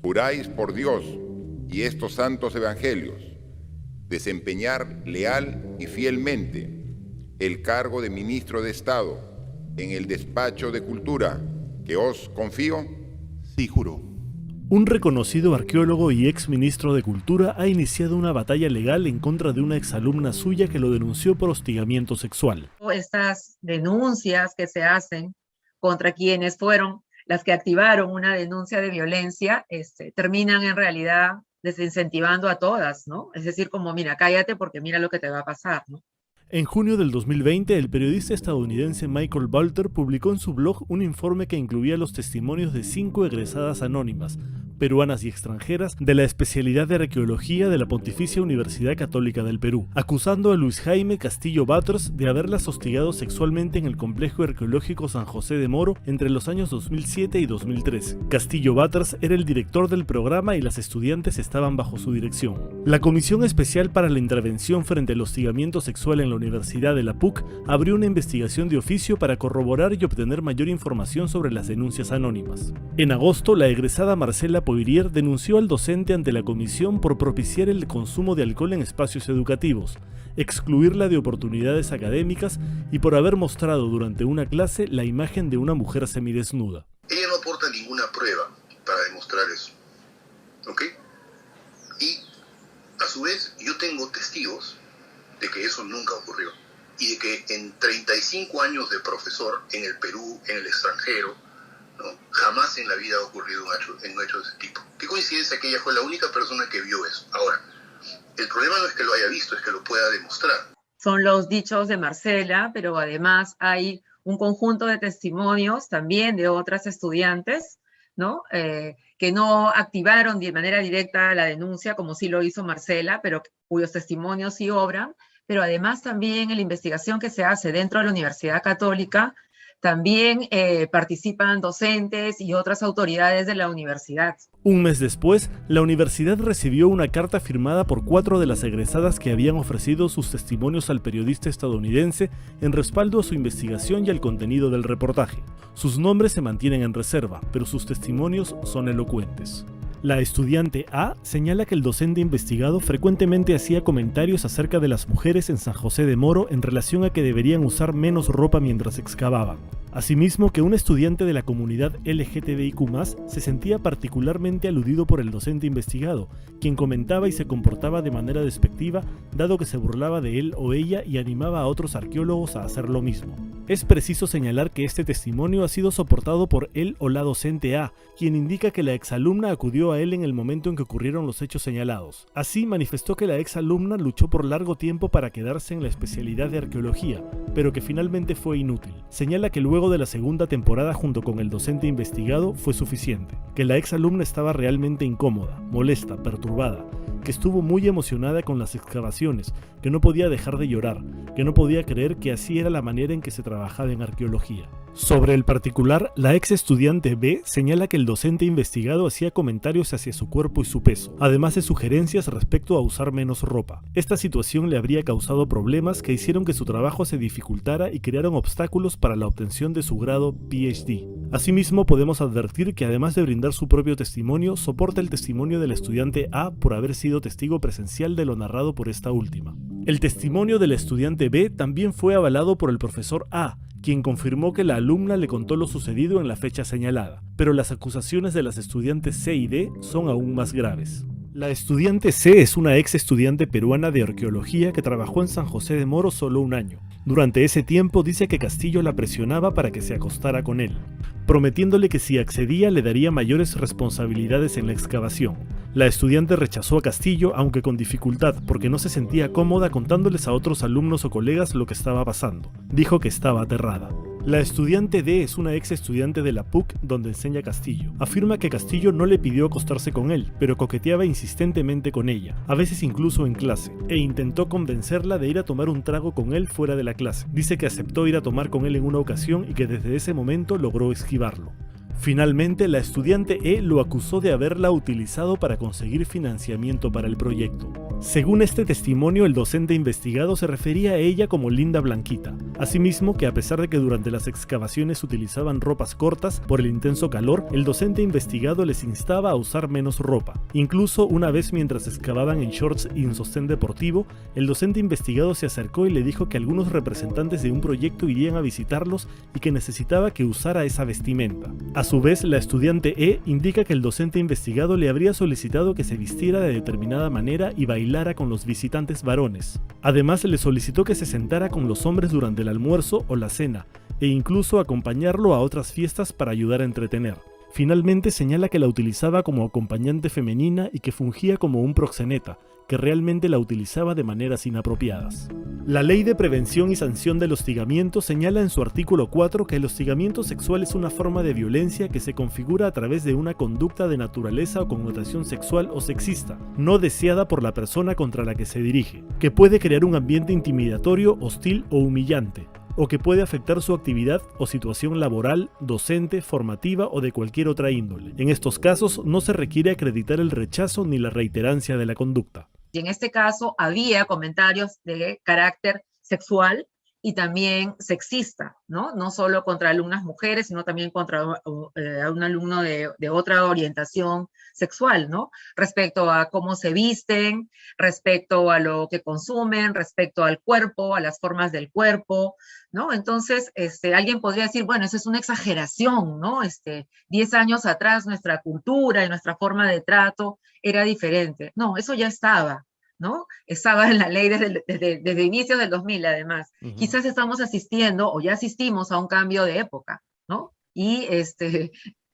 juráis por Dios y estos santos evangelios desempeñar leal y fielmente el cargo de ministro de Estado en el despacho de Cultura que os confío. Sí, juro. Un reconocido arqueólogo y ex ministro de Cultura ha iniciado una batalla legal en contra de una exalumna suya que lo denunció por hostigamiento sexual. Estas denuncias que se hacen contra quienes fueron las que activaron una denuncia de violencia, terminan en realidad desincentivando a todas, ¿no? Es decir, como, mira, cállate porque mira lo que te va a pasar, ¿no? En junio del 2020, el periodista estadounidense Michael Walter publicó en su blog un informe que incluía los testimonios de 5 egresadas anónimas, peruanas y extranjeras, de la especialidad de arqueología de la Pontificia Universidad Católica del Perú, acusando a Luis Jaime Castillo Batres de haberlas hostigado sexualmente en el complejo arqueológico San José de Moro entre los años 2007 y 2013. Castillo Batres era el director del programa y las estudiantes estaban bajo su dirección. La Comisión Especial para la Intervención frente al Hostigamiento Sexual en la Universidad de la PUC abrió una investigación de oficio para corroborar y obtener mayor información sobre las denuncias anónimas. En agosto, la egresada Marcela Poirier denunció al docente ante la comisión por propiciar el consumo de alcohol en espacios educativos, excluirla de oportunidades académicas y por haber mostrado durante una clase la imagen de una mujer semidesnuda. Ella no aporta ninguna prueba para demostrar eso, ¿ok? Y a su vez yo tengo testigos de que eso nunca ocurrió y de que en 35 años de profesor en el Perú, en el extranjero, ¿no?, jamás en la vida ha ocurrido un hecho de ese tipo. Qué coincidencia que ella fue la única persona que vio eso. Ahora, el problema no es que lo haya visto, es que lo pueda demostrar. Son los dichos de Marcela, pero además hay un conjunto de testimonios también de otras estudiantes, ¿no? Que no activaron de manera directa la denuncia, como sí lo hizo Marcela, pero cuyos testimonios sí obran. Pero además también en la investigación que se hace dentro de la Universidad Católica, también participan docentes y otras autoridades de la universidad. Un mes después, la universidad recibió una carta firmada por 4 de las egresadas que habían ofrecido sus testimonios al periodista estadounidense en respaldo a su investigación y al contenido del reportaje. Sus nombres se mantienen en reserva, pero sus testimonios son elocuentes. La estudiante A señala que el docente investigado frecuentemente hacía comentarios acerca de las mujeres en San José de Moro en relación a que deberían usar menos ropa mientras excavaban. Asimismo, que un estudiante de la comunidad LGTBIQ+, se sentía particularmente aludido por el docente investigado, quien comentaba y se comportaba de manera despectiva, dado que se burlaba de él o ella y animaba a otros arqueólogos a hacer lo mismo. Es preciso señalar que este testimonio ha sido soportado por él o la docente A, quien indica que la exalumna acudió a él en el momento en que ocurrieron los hechos señalados. Así, manifestó que la exalumna luchó por largo tiempo para quedarse en la especialidad de arqueología, pero que finalmente fue inútil. Señala que luego de la segunda temporada junto con el docente investigado fue suficiente, que la exalumna estaba realmente incómoda, molesta, perturbada, que estuvo muy emocionada con las excavaciones, que no podía dejar de llorar, que no podía creer que así era la manera en que se trabajaba en arqueología. Sobre el particular, la ex estudiante B señala que el docente investigado hacía comentarios hacia su cuerpo y su peso, además de sugerencias respecto a usar menos ropa. Esta situación le habría causado problemas que hicieron que su trabajo se dificultara y crearon obstáculos para la obtención de su grado PhD. Asimismo, podemos advertir que además de brindar su propio testimonio, soporta el testimonio del estudiante A por haber sido testigo presencial de lo narrado por esta última. El testimonio del estudiante B también fue avalado por el profesor A, quien confirmó que la alumna le contó lo sucedido en la fecha señalada, pero las acusaciones de las estudiantes C y D son aún más graves. La estudiante C es una ex estudiante peruana de arqueología que trabajó en San José de Moro solo un año. Durante ese tiempo dice que Castillo la presionaba para que se acostara con él, prometiéndole que si accedía le daría mayores responsabilidades en la excavación. La estudiante rechazó a Castillo, aunque con dificultad, porque no se sentía cómoda contándoles a otros alumnos o colegas lo que estaba pasando. Dijo que estaba aterrada. La estudiante D es una ex estudiante de la PUC donde enseña Castillo. Afirma que Castillo no le pidió acostarse con él, pero coqueteaba insistentemente con ella, a veces incluso en clase, e intentó convencerla de ir a tomar un trago con él fuera de la clase. Dice que aceptó ir a tomar con él en una ocasión y que desde ese momento logró esquivarlo. Finalmente, la estudiante E lo acusó de haberla utilizado para conseguir financiamiento para el proyecto. Según este testimonio, el docente investigado se refería a ella como Linda Blanquita. Asimismo, que a pesar de que durante las excavaciones utilizaban ropas cortas por el intenso calor, el docente investigado les instaba a usar menos ropa. Incluso una vez mientras excavaban en shorts y en sostén deportivo, el docente investigado se acercó y le dijo que algunos representantes de un proyecto irían a visitarlos y que necesitaba que usara esa vestimenta. A su vez, la estudiante E indica que el docente investigado le habría solicitado que se vistiera de determinada manera y bailara con los visitantes varones. Además, le solicitó que se sentara con los hombres durante el almuerzo o la cena, e incluso acompañarlo a otras fiestas para ayudar a entretener. Finalmente señala que la utilizaba como acompañante femenina y que fungía como un proxeneta, que realmente la utilizaba de maneras inapropiadas. La Ley de Prevención y Sanción del Hostigamiento señala en su artículo 4 que el hostigamiento sexual es una forma de violencia que se configura a través de una conducta de naturaleza o connotación sexual o sexista, no deseada por la persona contra la que se dirige, que puede crear un ambiente intimidatorio, hostil o humillante, o que puede afectar su actividad o situación laboral, docente, formativa o de cualquier otra índole. En estos casos no se requiere acreditar el rechazo ni la reiterancia de la conducta. Y en este caso había comentarios de carácter sexual y también sexista, ¿no? No solo contra alumnas mujeres, sino también contra un alumno de otra orientación sexual, ¿no? Respecto a cómo se visten, respecto a lo que consumen, respecto al cuerpo, a las formas del cuerpo, ¿no? Entonces, alguien podría decir, bueno, eso es una exageración, ¿no? 10 años atrás nuestra cultura y nuestra forma de trato era diferente. No, eso ya estaba, ¿no? Estaba en la ley desde inicios del 2000, además. Quizás estamos asistiendo, o ya asistimos a un cambio de época, ¿no? Y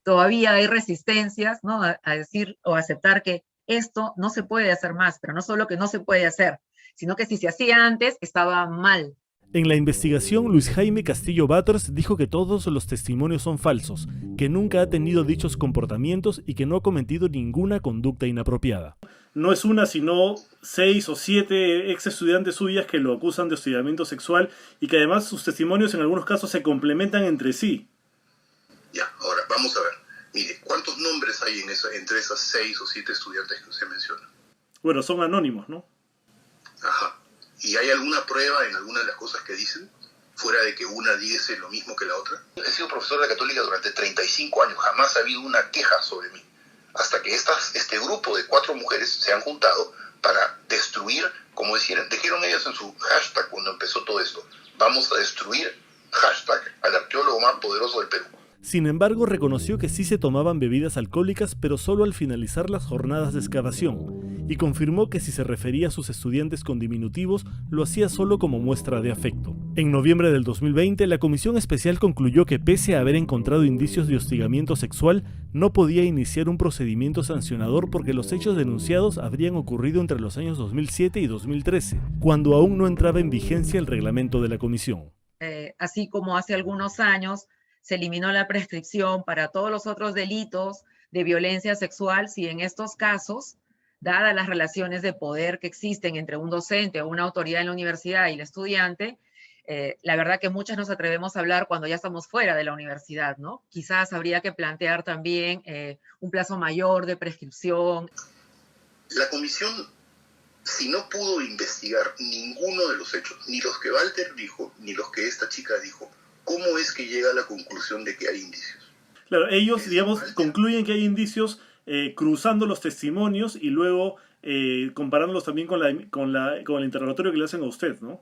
todavía hay resistencias, ¿no? A decir o aceptar que esto no se puede hacer más, pero no solo que no se puede hacer, sino que si se hacía antes, estaba mal. En la investigación, Luis Jaime Castillo Batters dijo que todos los testimonios son falsos, que nunca ha tenido dichos comportamientos y que no ha cometido ninguna conducta inapropiada. No es una, sino 6 o 7 ex estudiantes suyas que lo acusan de hostigamiento sexual y que además sus testimonios en algunos casos se complementan entre sí. Ya, ahora vamos a ver. Mire, ¿cuántos nombres hay entre esas 6 o 7 estudiantes que usted menciona? Bueno, son anónimos, ¿no? Ajá. ¿Y hay alguna prueba en alguna de las cosas que dicen? Fuera de que una dice lo mismo que la otra. He sido profesor de la Católica durante 35 años. Jamás ha habido una queja sobre mí. Hasta que este grupo de 4 mujeres se han juntado para destruir, como dijeron ellas en su hashtag cuando empezó todo esto. Vamos a destruir, hashtag, al arqueólogo más poderoso del Perú. Sin embargo, reconoció que sí se tomaban bebidas alcohólicas, pero solo al finalizar las jornadas de excavación, y confirmó que si se refería a sus estudiantes con diminutivos, lo hacía solo como muestra de afecto. En noviembre del 2020, la Comisión Especial concluyó que pese a haber encontrado indicios de hostigamiento sexual, no podía iniciar un procedimiento sancionador porque los hechos denunciados habrían ocurrido entre los años 2007 y 2013, cuando aún no entraba en vigencia el reglamento de la Comisión. Así como hace algunos años se eliminó la prescripción para todos los otros delitos de violencia sexual, si en estos casos, dadas las relaciones de poder que existen entre un docente o una autoridad en la universidad y el estudiante, la verdad que muchas nos atrevemos a hablar cuando ya estamos fuera de la universidad, ¿no? Quizás habría que plantear también un plazo mayor de prescripción. La comisión, si no pudo investigar ninguno de los hechos, ni los que Walter dijo, ni los que esta chica dijo, ¿cómo es que llega a la conclusión de que hay indicios? Claro, ellos, digamos, concluyen que hay indicios cruzando los testimonios y luego comparándolos también con el interrogatorio que le hacen a usted, ¿no?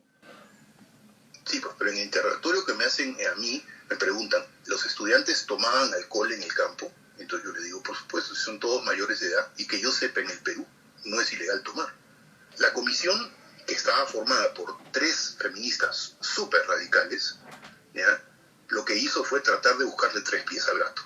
Sí, pues, pero en el interrogatorio que me hacen a mí, me preguntan, ¿los estudiantes tomaban alcohol en el campo? Entonces yo le digo, por supuesto, si son todos mayores de edad, y que yo sepa, en el Perú no es ilegal tomar. La comisión, que estaba formada por 3 feministas súper radicales, ¿ya?, lo que hizo fue tratar de buscarle 3 pies al gato.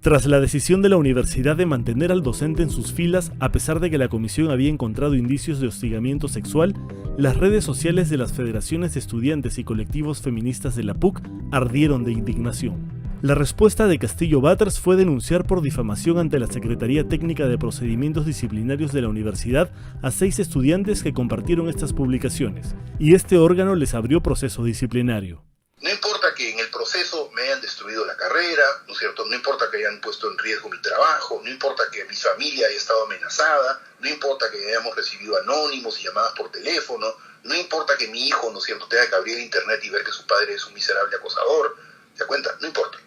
Tras la decisión de la universidad de mantener al docente en sus filas, a pesar de que la comisión había encontrado indicios de hostigamiento sexual, las redes sociales de las federaciones de estudiantes y colectivos feministas de la PUC ardieron de indignación. La respuesta de Castillo Batters fue denunciar por difamación ante la Secretaría Técnica de Procedimientos Disciplinarios de la universidad a 6 estudiantes que compartieron estas publicaciones, y este órgano les abrió proceso disciplinario. No importa que en el proceso proceso me hayan destruido la carrera, ¿no es cierto? No importa que hayan puesto en riesgo mi trabajo, no importa que mi familia haya estado amenazada, no importa que hayamos recibido anónimos y llamadas por teléfono, no importa que mi hijo, ¿no es cierto?, tenga que abrir internet y ver que su padre es un miserable acosador, ¿se da cuenta? No importa.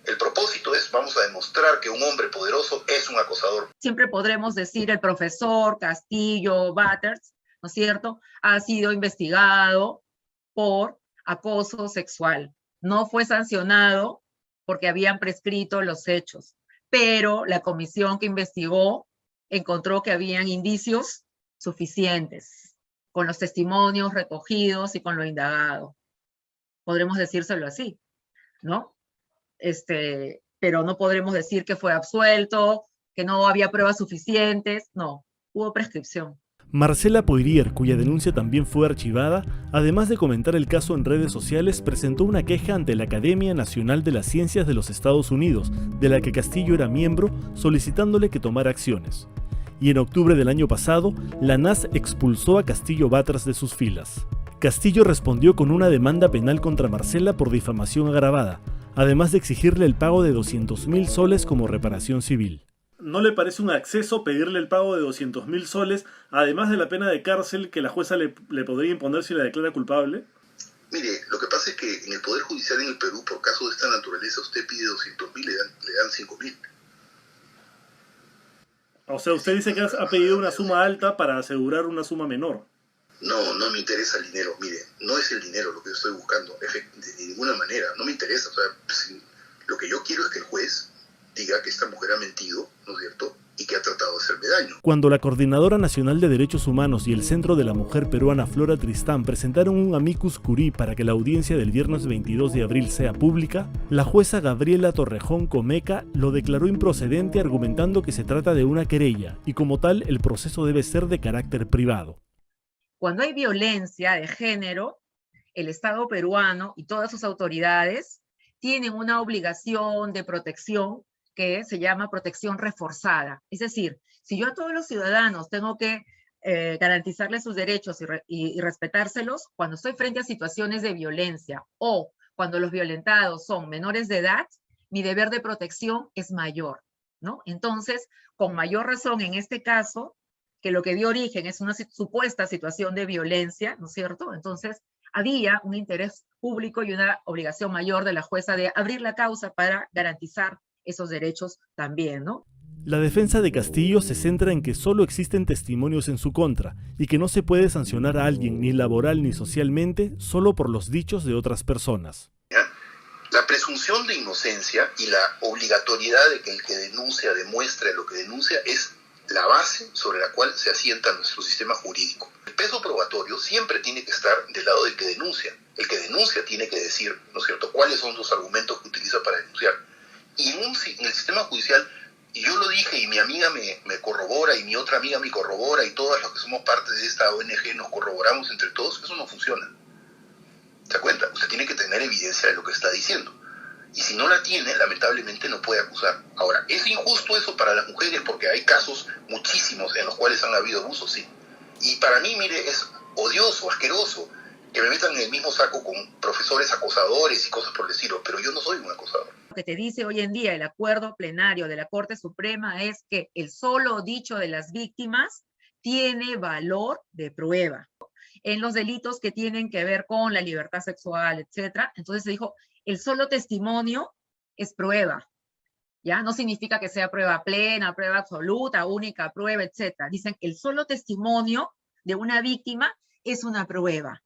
El propósito es, vamos a demostrar que un hombre poderoso es un acosador. Siempre podremos decir el profesor Castillo Batters, ¿no es cierto?, ha sido investigado por acoso sexual. No fue sancionado porque habían prescrito los hechos, pero la comisión que investigó encontró que habían indicios suficientes con los testimonios recogidos y con lo indagado. Podremos decírselo así, ¿no? Pero no podremos decir que fue absuelto, que no había pruebas suficientes. No, hubo prescripción. Marcela Poirier, cuya denuncia también fue archivada, además de comentar el caso en redes sociales, presentó una queja ante la Academia Nacional de las Ciencias de los Estados Unidos, de la que Castillo era miembro, solicitándole que tomara acciones. Y en octubre del año pasado, la NAS expulsó a Castillo Batters de sus filas. Castillo respondió con una demanda penal contra Marcela por difamación agravada, además de exigirle el pago de 200.000 soles como reparación civil. ¿No le parece un acceso pedirle el pago de 200.000 soles, además de la pena de cárcel que la jueza le podría imponer si la declara culpable? Mire, lo que pasa es que en el Poder Judicial en el Perú, por casos de esta naturaleza, usted pide 200.000, le dan 5.000. O sea, usted dice que ha pedido una suma alta para asegurar una suma menor. No me interesa el dinero. Mire, no es el dinero lo que yo estoy buscando, de ninguna manera. No me interesa. O sea, lo que yo quiero es que el juez diga que esta mujer ha mentido, ¿no es cierto?, y que ha tratado de hacerme daño. Cuando la Coordinadora Nacional de Derechos Humanos y el Centro de la Mujer Peruana Flora Tristán presentaron un amicus curiae para que la audiencia del viernes 22 de abril sea pública, la jueza Gabriela Torrejón Comeca lo declaró improcedente, argumentando que se trata de una querella y como tal el proceso debe ser de carácter privado. Cuando hay violencia de género, el Estado peruano y todas sus autoridades tienen una obligación de protección que se llama protección reforzada. Es decir, si yo a todos los ciudadanos tengo que garantizarles sus derechos y respetárselos, cuando estoy frente a situaciones de violencia o cuando los violentados son menores de edad, mi deber de protección es mayor, ¿no? Entonces, con mayor razón en este caso, que lo que dio origen es una supuesta situación de violencia, ¿no es cierto? Entonces, había un interés público y una obligación mayor de la jueza de abrir la causa para garantizar esos derechos también, ¿no? La defensa de Castillo se centra en que solo existen testimonios en su contra y que no se puede sancionar a alguien ni laboral ni socialmente solo por los dichos de otras personas. La presunción de inocencia y la obligatoriedad de que el que denuncia demuestre lo que denuncia es la base sobre la cual se asienta nuestro sistema jurídico. El peso probatorio siempre tiene que estar del lado del que denuncia. El que denuncia tiene que decir, ¿no es cierto?, cuáles son los argumentos que utiliza para denunciar. Y en el sistema judicial, y yo lo dije y mi amiga me corrobora y mi otra amiga me corrobora y todas los que somos parte de esta ONG nos corroboramos entre todos, eso no funciona. ¿Se da cuenta? Usted tiene que tener evidencia de lo que está diciendo. Y si no la tiene, lamentablemente no puede acusar. Ahora, ¿es injusto eso para las mujeres? Porque hay casos muchísimos en los cuales han habido abusos, sí. Y para mí, mire, es odioso, asqueroso, que me metan en el mismo saco con profesores acosadores y cosas por el estilo, pero yo no soy un acosador. Lo que te dice hoy en día el acuerdo plenario de la Corte Suprema es que el solo dicho de las víctimas tiene valor de prueba en los delitos que tienen que ver con la libertad sexual, etc. Entonces se dijo, el solo testimonio es prueba, ¿ya? No significa que sea prueba plena, prueba absoluta, única prueba, etc. Dicen, el solo testimonio de una víctima es una prueba.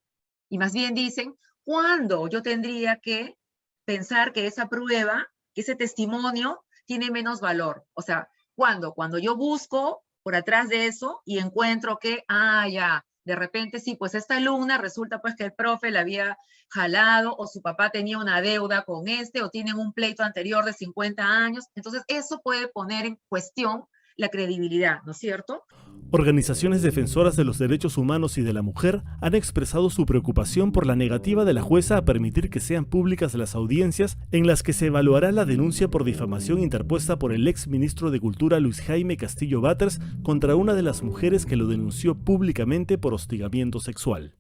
Y más bien dicen, ¿cuándo yo tendría que pensar que esa prueba, que ese testimonio tiene menos valor? O sea, ¿cuándo? Cuando yo busco por atrás de eso y encuentro que, ya, de repente sí, pues esta alumna resulta pues que el profe la había jalado o su papá tenía una deuda con o tienen un pleito anterior de 50 años. Entonces eso puede poner en cuestión la credibilidad, ¿no es cierto? Organizaciones defensoras de los derechos humanos y de la mujer han expresado su preocupación por la negativa de la jueza a permitir que sean públicas las audiencias en las que se evaluará la denuncia por difamación interpuesta por el ex ministro de Cultura Luis Jaime Castillo Batters contra una de las mujeres que lo denunció públicamente por hostigamiento sexual.